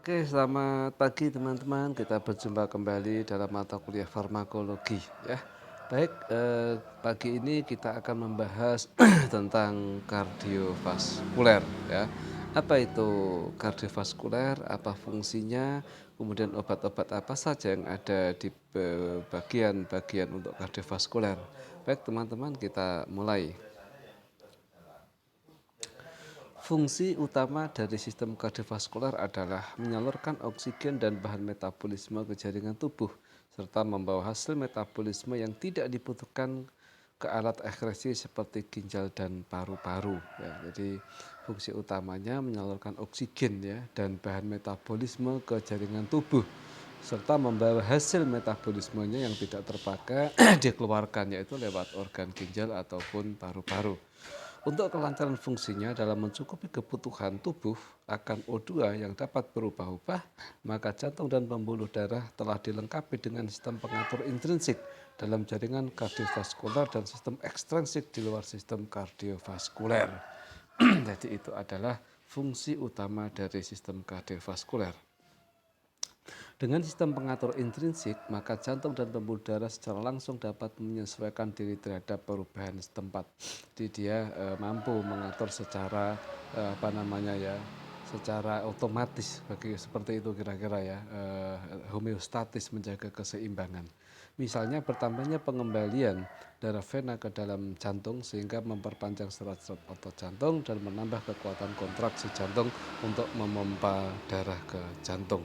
Oke, selamat pagi teman-teman. Kita berjumpa kembali dalam mata kuliah farmakologi ya. Baik, pagi ini kita akan membahas tentang kardiovaskuler ya. Apa itu kardiovaskuler? Apa fungsinya? Kemudian obat-obat apa saja yang ada di bagian-bagian untuk kardiovaskuler? Baik, teman-teman, kita mulai. Fungsi utama dari sistem kardiovaskuler adalah menyalurkan oksigen dan bahan metabolisme ke jaringan tubuh, serta membawa hasil metabolisme yang tidak dibutuhkan ke alat ekskresi seperti ginjal dan paru-paru. Ya, jadi fungsi utamanya menyalurkan oksigen ya dan bahan metabolisme ke jaringan tubuh, serta membawa hasil metabolismenya yang tidak terpakai dikeluarkan yaitu lewat organ ginjal ataupun paru-paru. Untuk kelancaran fungsinya dalam mencukupi kebutuhan tubuh akan O2 yang dapat berubah-ubah, maka jantung dan pembuluh darah telah dilengkapi dengan sistem pengatur intrinsik dalam jaringan kardiovaskuler dan sistem ekstrinsik di luar sistem kardiovaskuler. Jadi itu adalah fungsi utama dari sistem kardiovaskuler. Dengan sistem pengatur intrinsik, maka jantung dan pembuluh darah secara langsung dapat menyesuaikan diri terhadap perubahan setempat. Jadi dia mampu mengatur secara secara otomatis seperti itu kira-kira ya, homeostatis, menjaga keseimbangan. Misalnya bertambahnya pengembalian darah vena ke dalam jantung sehingga memperpanjang serat-serat otot jantung dan menambah kekuatan kontraksi jantung untuk memompa darah ke jantung.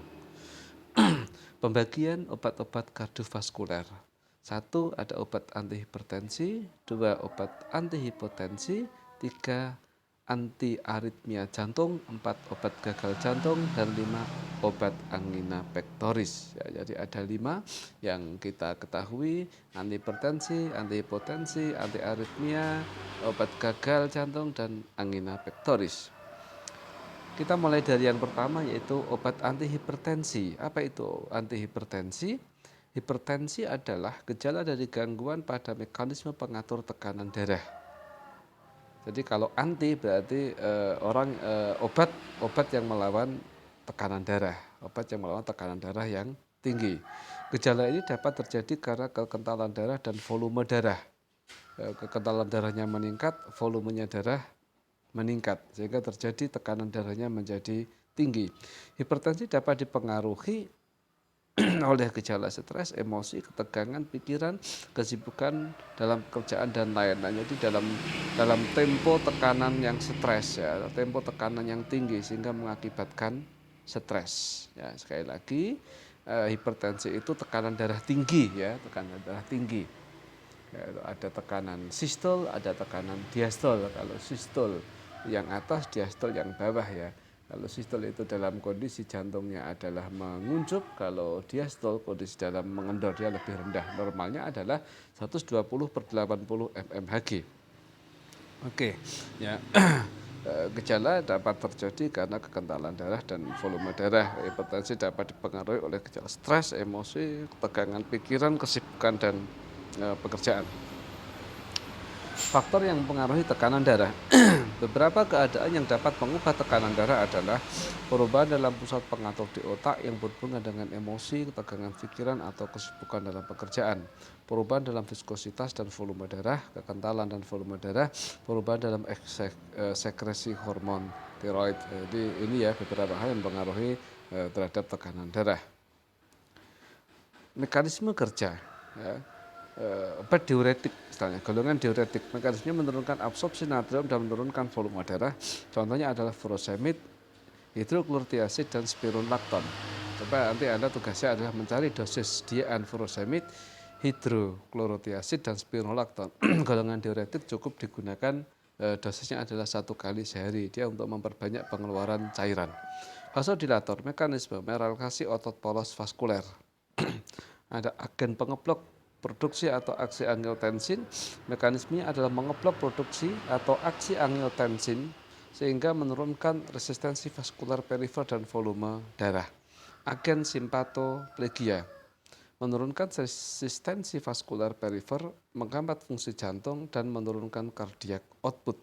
Pembagian obat-obat kardiovaskuler. Satu, ada obat antihipertensi, dua, obat antihipotensi, tiga, anti aritmia jantung, empat, obat gagal jantung, dan lima, obat angina pectoris. Ya, jadi ada lima yang kita ketahui: antihipertensi, antihipotensi, anti aritmia, obat gagal jantung, dan angina pectoris. Kita mulai dari yang pertama, yaitu obat antihipertensi. Apa itu antihipertensi? Hipertensi adalah gejala dari gangguan pada mekanisme pengatur tekanan darah. Jadi kalau anti berarti obat yang melawan tekanan darah, obat yang melawan tekanan darah yang tinggi. Gejala ini dapat terjadi karena kekentalan darah dan volume darah. Kekentalan darahnya meningkat, volumenya darah meningkat, sehingga terjadi tekanan darahnya menjadi tinggi. Hipertensi dapat dipengaruhi oleh gejala stres, emosi, ketegangan, pikiran, kesibukan dalam pekerjaan dan lain-lain. Jadi dalam tempo tekanan yang stres ya, tempo tekanan yang tinggi sehingga mengakibatkan stres. Ya, sekali lagi, hipertensi itu tekanan darah tinggi ya, tekanan darah tinggi. Ya, ada tekanan sistol, ada tekanan diastol. Kalau sistol yang atas, diastol yang bawah ya. Kalau sistol itu dalam kondisi jantungnya adalah menguncup, kalau diastol kondisi dalam mengendor, dia lebih rendah. Normalnya adalah 120/80 mmHg. Oke, ya. Gejala dapat terjadi karena kekentalan darah dan volume darah. Hipertensi dapat dipengaruhi oleh gejala stres, emosi, ketegangan pikiran, kesibukan, dan pekerjaan. Faktor yang mempengaruhi tekanan darah. Beberapa keadaan yang dapat mengubah tekanan darah adalah perubahan dalam pusat pengatur di otak yang berhubungan dengan emosi, ketegangan pikiran, atau kesibukan dalam pekerjaan. Perubahan dalam viskositas dan volume darah, kekentalan dan volume darah, perubahan dalam sekresi hormon tiroid. Jadi ini ya beberapa hal yang mempengaruhi terhadap tekanan darah. Mekanisme kerja ya. Obat diuretik misalnya, golongan diuretik, mekanismenya menurunkan absorpsi natrium dan menurunkan volume darah. Contohnya adalah furosemid, hidroklotiasid, dan spironolakton. Coba nanti Anda tugasnya adalah mencari dosis diaan furosemid, hidroklotiasid, dan spironolakton. Golongan diuretik cukup digunakan, dosisnya adalah 1 kali sehari, dia untuk memperbanyak pengeluaran cairan. Vasodilator, mekanisme merelaksasi otot polos vaskuler. Ada agen pengeblok produksi atau aksi angiotensin. Mekanismenya adalah mengeblok produksi atau aksi angiotensin sehingga menurunkan resistensi vaskular perifer dan volume darah. Agen simpatoplegia, menurunkan resistensi vaskular perifer, menghambat fungsi jantung, dan menurunkan cardiac output.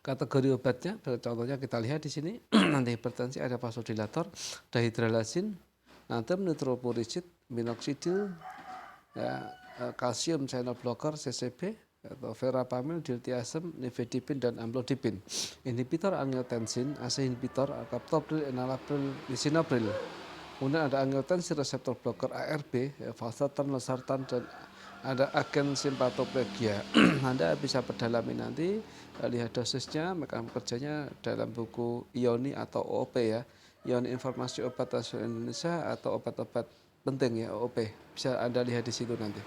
Kategori obatnya, contohnya kita lihat di sini, antihipertensi ada vasodilator, dahidralazin, natrium nitroprusid, minoxidil, ya, kalsium channel blocker CCB, atau verapamil, diltiazem, nifedipin, dan amlodipin. Inhibitor angiotensin, ACE inhibitor, captopril, enalapril, lisinopril. Kemudian ada angiotensin reseptor blocker ARB, valsartan, losartan, dan ada agen simpatoplegia. Anda bisa perdalami nanti, lihat dosisnya, mekanisme kerjanya dalam buku IONI atau OOP ya. IONI Informasi Obat Nasional Indonesia atau obat-obat penting ya, OOP. Bisa Anda lihat di situ nanti.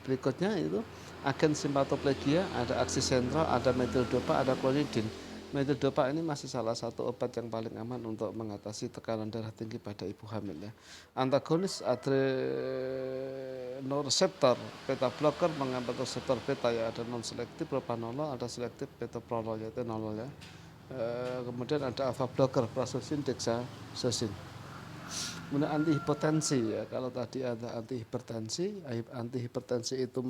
Berikutnya itu agen simpatoplegia, ada aksi sentral, ada metildopa, ada klonidin. Metildopa ini masih salah satu obat yang paling aman untuk mengatasi tekanan darah tinggi pada ibu hamil ya. Antagonis adrenoreseptor, beta blocker menghambat reseptor beta ya, ada non selektif propanolol, ada selektif metoprolol yaitu nolol ya. Kemudian ada alpha blocker, prazosin, dexazosin. Kemudian antihipertensi ya, kalau tadi ada antihipertensi itu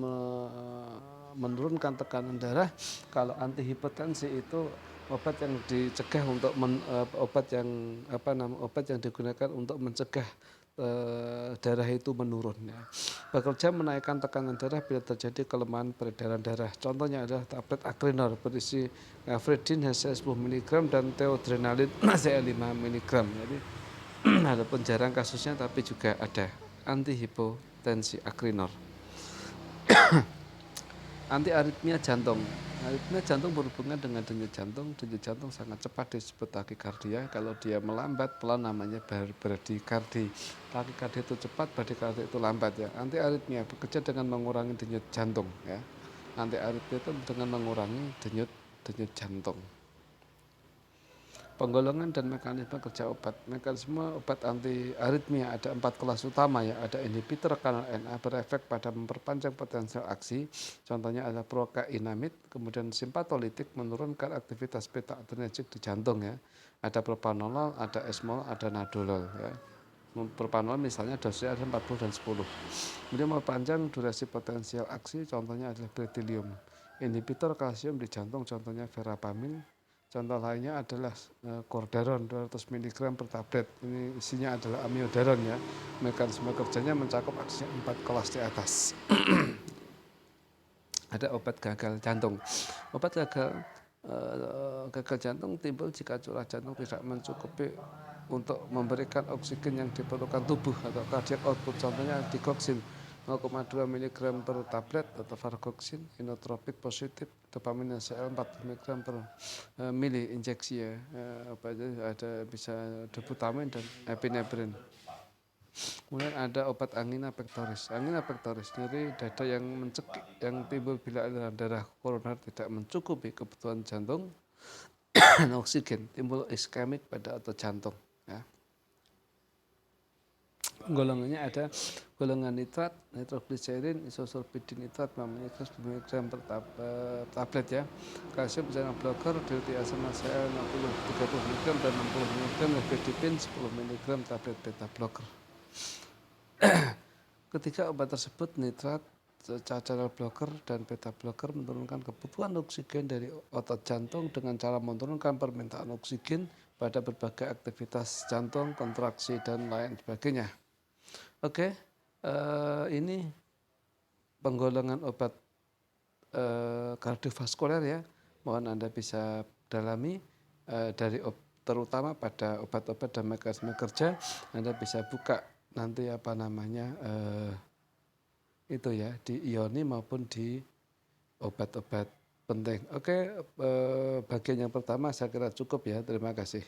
menurunkan tekanan darah. Kalau antihipertensi itu obat yang dicegah untuk obat yang digunakan untuk mencegah darah itu menurun ya. Bekerja menaikkan tekanan darah bila terjadi kelemahan peredaran darah. Contohnya adalah tablet Acrinor berisi Afredin HCl 10 mg dan theodrenalin HCl 5 mg. Jadi walaupun jarang kasusnya tapi juga ada antihipotensi Acrinor. Anti aritmia jantung. Aritmia jantung berhubungan dengan denyut jantung. Denyut jantung sangat cepat disebut takikardia. Kalau dia melambat pelan namanya bradikardi. Takikardia itu cepat, bradikardia itu lambat ya. Anti aritmia bekerja dengan mengurangi denyut jantung ya. Anti aritmia itu dengan mengurangi denyut jantung. Penggolongan dan mekanisme kerja obat. Mekanisme obat anti aritmia ada 4 kelas utama ya. Ada inhibitor kanal NA berefek pada memperpanjang potensial aksi. Contohnya ada prokainamid. Kemudian simpatolitik menurunkan aktivitas beta adrenergic di jantung ya. Ada propanolol, ada esmol, ada nadolol ya. Propanolol misalnya dosisnya ada 40 dan 10. Kemudian memperpanjang durasi potensial aksi. Contohnya adalah bertilium. Inhibitor kalsium di jantung contohnya verapamil. Contoh lainnya adalah Cordaron 200 mg per tablet. Ini isinya adalah amiodaron ya. Mekanisme kerjanya mencakup aksi 4 kelas di atas. Ada obat gagal jantung. Obat gagal jantung timbul jika curah jantung tidak mencukupi untuk memberikan oksigen yang diperlukan tubuh atau cardiac output. Contohnya digoxin 0,2 mg per tablet atau vargoxin, inotropik positif, dopamin HCl 40 mg per mili injeksi ya. Ada bisa doputamin dan epinefrin. Kemudian ada obat angina pectoris. Angina pectoris nyeri dada yang mencekik yang timbul bila aliran darah koroner tidak mencukupi kebutuhan jantung dan oksigen, timbul iskemik pada otot jantung ya. Golongannya ada golongan nitrat, nitrogliserin, isosorbidin nitrat, namanya 10 mg per tablet ya. Kalsium channel blocker, diltiazem HCl 30 mg dan 60 mg, nifedipin 10 mg tablet beta blocker. Ketiga obat tersebut nitrat, channel blocker, dan beta blocker menurunkan kebutuhan oksigen dari otot jantung dengan cara menurunkan permintaan oksigen pada berbagai aktivitas jantung, kontraksi, dan lain sebagainya. Oke, ini penggolongan obat kardiovaskuler ya. Mohon Anda bisa dalami terutama pada obat-obat dan mekanisme kerja. Anda bisa buka nanti itu ya di IONI maupun di obat-obat penting. Oke, bagian yang pertama saya kira cukup ya. Terima kasih.